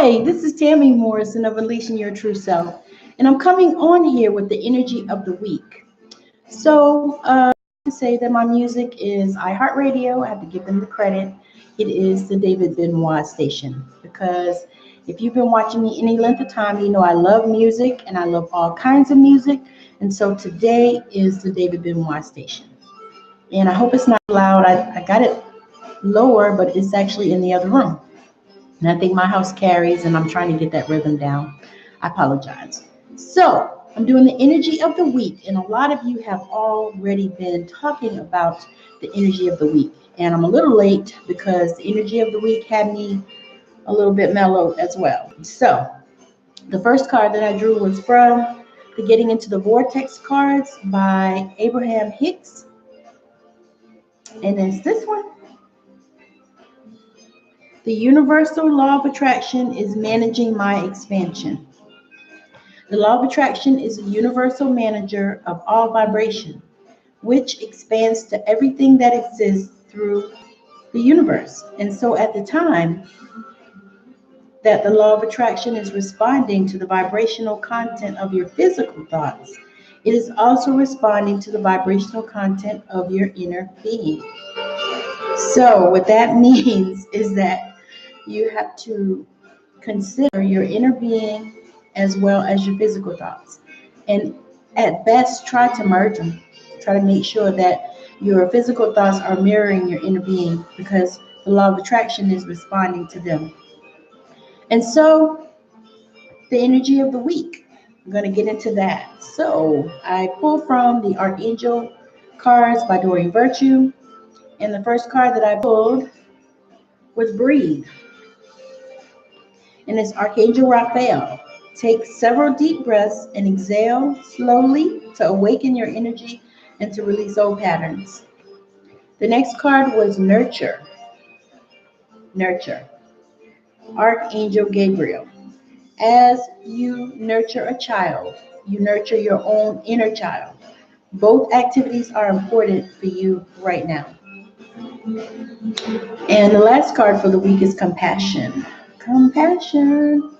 Hi, this is Tammy Morrison of Unleashing Your True Self, and I'm coming on here with the energy of the week. To say that my music is iHeartRadio. I have to give them the credit. It is the David Benoit station because if you've been watching me any length of time, you know I love music and I love all kinds of music. And so today is the David Benoit station. And I hope it's not loud. I got it lower, but it's actually in the other room. And I think my house carries, and I'm trying to get that rhythm down. I apologize. So, I'm doing the energy of the week, and a lot of you have already been talking about the energy of the week. And I'm a little late because the energy of the week had me a little bit mellow as well. So, the first card that I drew was from the Getting Into the Vortex cards by Abraham Hicks, and it's this one. The universal law of attraction is managing my expansion. The law of attraction is a universal manager of all vibration, which expands to everything that exists through the universe. And so at the time that the law of attraction is responding to the vibrational content of your physical thoughts, it is also responding to the vibrational content of your inner being. So what that means is that you have to consider your inner being as well as your physical thoughts. And at best, try to merge them. Try to make sure that your physical thoughts are mirroring your inner being because the law of attraction is responding to them. And so, the energy of the week, I'm going to get into that. So, I pulled from the Archangel cards by Doreen Virtue. And the first card that I pulled was Breathe. And it's Archangel Raphael. Take several deep breaths and exhale slowly to awaken your energy and to release old patterns. The next card was Nurture. Nurture. Archangel Gabriel. As you nurture a child, you nurture your own inner child. Both activities are important for you right now. And the last card for the week is Compassion. Compassion.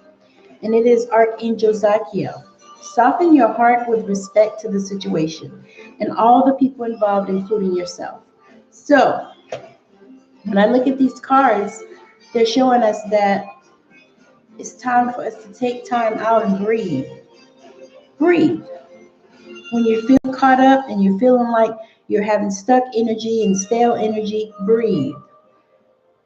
And it is Archangel Zachiel. Soften your heart with respect to the situation and all the people involved, including yourself. So, when I look at these cards, they're showing us that it's time for us to take time out and breathe. Breathe. When you feel caught up and you're feeling like you're having stuck energy and stale energy, breathe.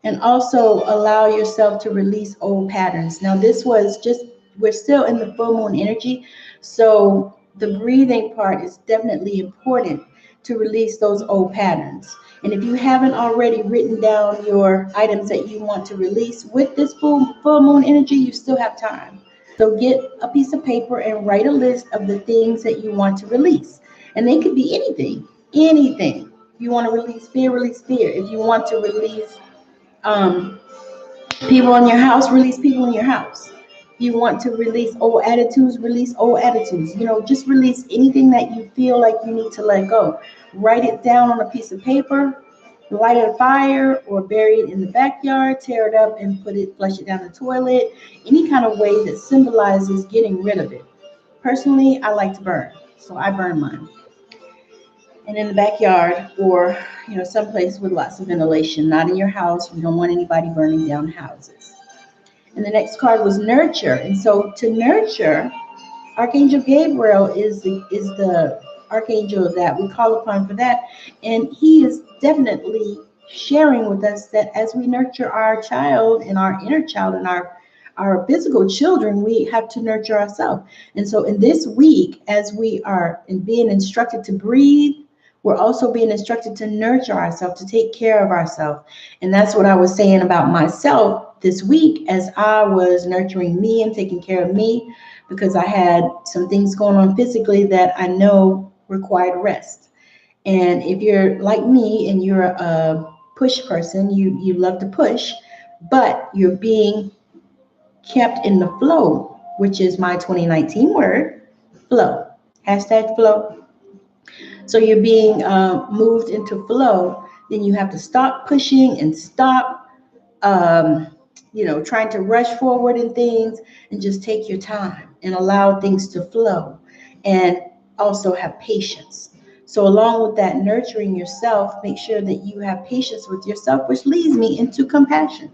And also allow yourself to release old patterns. Now, we're still in the full moon energy, so the breathing part is definitely important to release those old patterns. And if you haven't already written down your items that you want to release with this full moon energy, you still have time. So get a piece of paper and write a list of the things that you want to release. And they could be anything, anything. If you want to release fear, release fear. If you want to release people in your house, release people in your house. You want to release old attitudes, release old attitudes. Just release anything that you feel like you need to let go. Write it down on a piece of paper, light a fire, or bury it in the backyard, tear it up and flush it down the toilet. Any kind of way that symbolizes getting rid of it. Personally, I like to burn, so I burn mine. And in the backyard or someplace with lots of ventilation, not in your house. We don't want anybody burning down houses. And the next card was Nurture. And so to nurture, Archangel Gabriel is the archangel that we call upon for that. And he is definitely sharing with us that as we nurture our child and our inner child and our physical children, we have to nurture ourselves. And so in this week, as we are being instructed to breathe, we're also being instructed to nurture ourselves, to take care of ourselves. And that's what I was saying about myself this week as I was nurturing me and taking care of me, because I had some things going on physically that I know required rest. And if you're like me and you're a push person, you love to push, but you're being kept in the flow, which is my 2019 word, flow. Hashtag flow. So you're being moved into flow, then you have to stop pushing and stop trying to rush forward in things, and just take your time and allow things to flow, and also have patience. So along with that, nurturing yourself, make sure that you have patience with yourself, which leads me into compassion.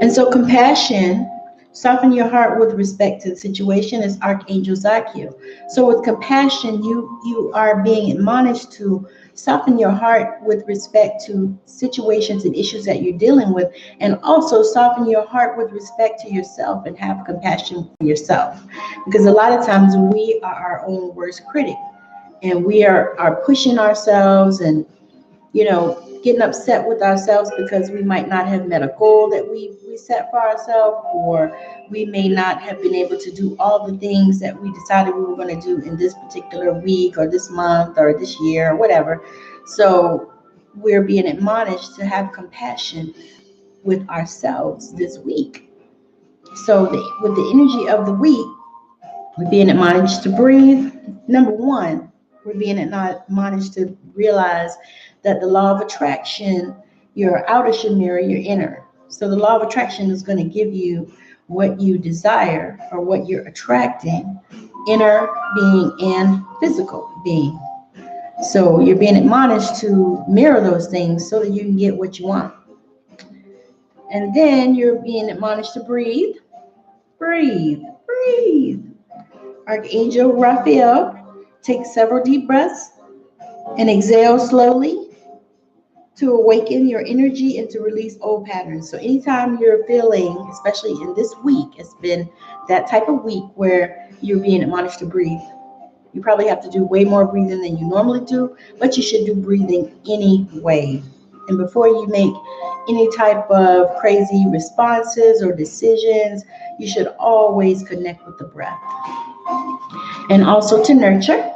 And so compassion, soften your heart with respect to the situation, is Archangel Zakiel. So with compassion, you are being admonished to soften your heart with respect to situations and issues that you're dealing with, and also soften your heart with respect to yourself and have compassion for yourself. Because a lot of times we are our own worst critic, and we are pushing ourselves, and getting upset with ourselves because we might not have met a goal that we set for ourselves, or we may not have been able to do all the things that we decided we were going to do in this particular week or this month or this year or whatever. So we're being admonished to have compassion with ourselves this week. So with the energy of the week, we're being admonished to breathe. Number one, we're being admonished to realize that the law of attraction, your outer should mirror your inner. So the law of attraction is going to give you what you desire or what you're attracting, inner being and physical being. So you're being admonished to mirror those things so that you can get what you want. And then you're being admonished to breathe, breathe, breathe. Archangel Raphael, take several deep breaths and exhale slowly to awaken your energy and to release old patterns. So anytime you're feeling, especially in this week, it's been that type of week where you're being admonished to breathe. You probably have to do way more breathing than you normally do, but you should do breathing anyway. And before you make any type of crazy responses or decisions, you should always connect with the breath. And also to nurture.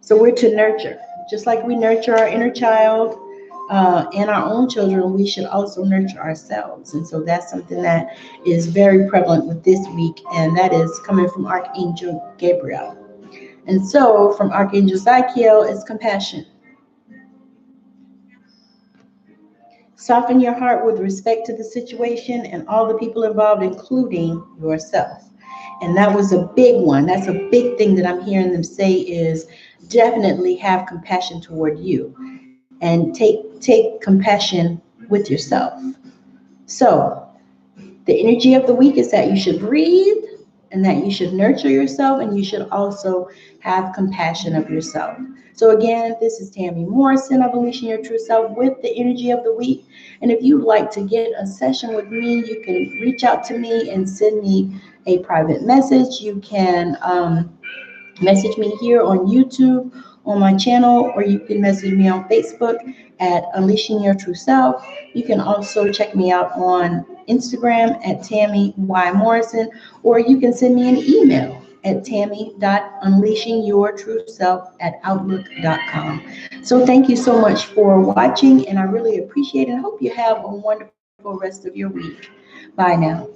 So we're to nurture. Just like we nurture our inner child and our own children, we should also nurture ourselves. And so that's something that is very prevalent with this week, and that is coming from Archangel Gabriel. And so from Archangel Zakiel is compassion. Soften your heart with respect to the situation and all the people involved, including yourself. And that was a big one. That's a big thing that I'm hearing them say is definitely have compassion toward you and take compassion with yourself. So the energy of the week is that you should breathe and that you should nurture yourself, and you should also have compassion of yourself. So again, this is Tammy Morrison of Unleashing Your True Self with the energy of the week. And if you'd like to get a session with me, you can reach out to me and send me a private message. You can message me here on YouTube on my channel, or you can message me on Facebook at Unleashing Your True Self. You can also check me out on Instagram at Tammy Y. Morrison, or you can send me an email at tammy.unleashingyourtrueself@outlook.com. So thank you so much for watching, and I really appreciate it. I hope you have a wonderful rest of your week. Bye now.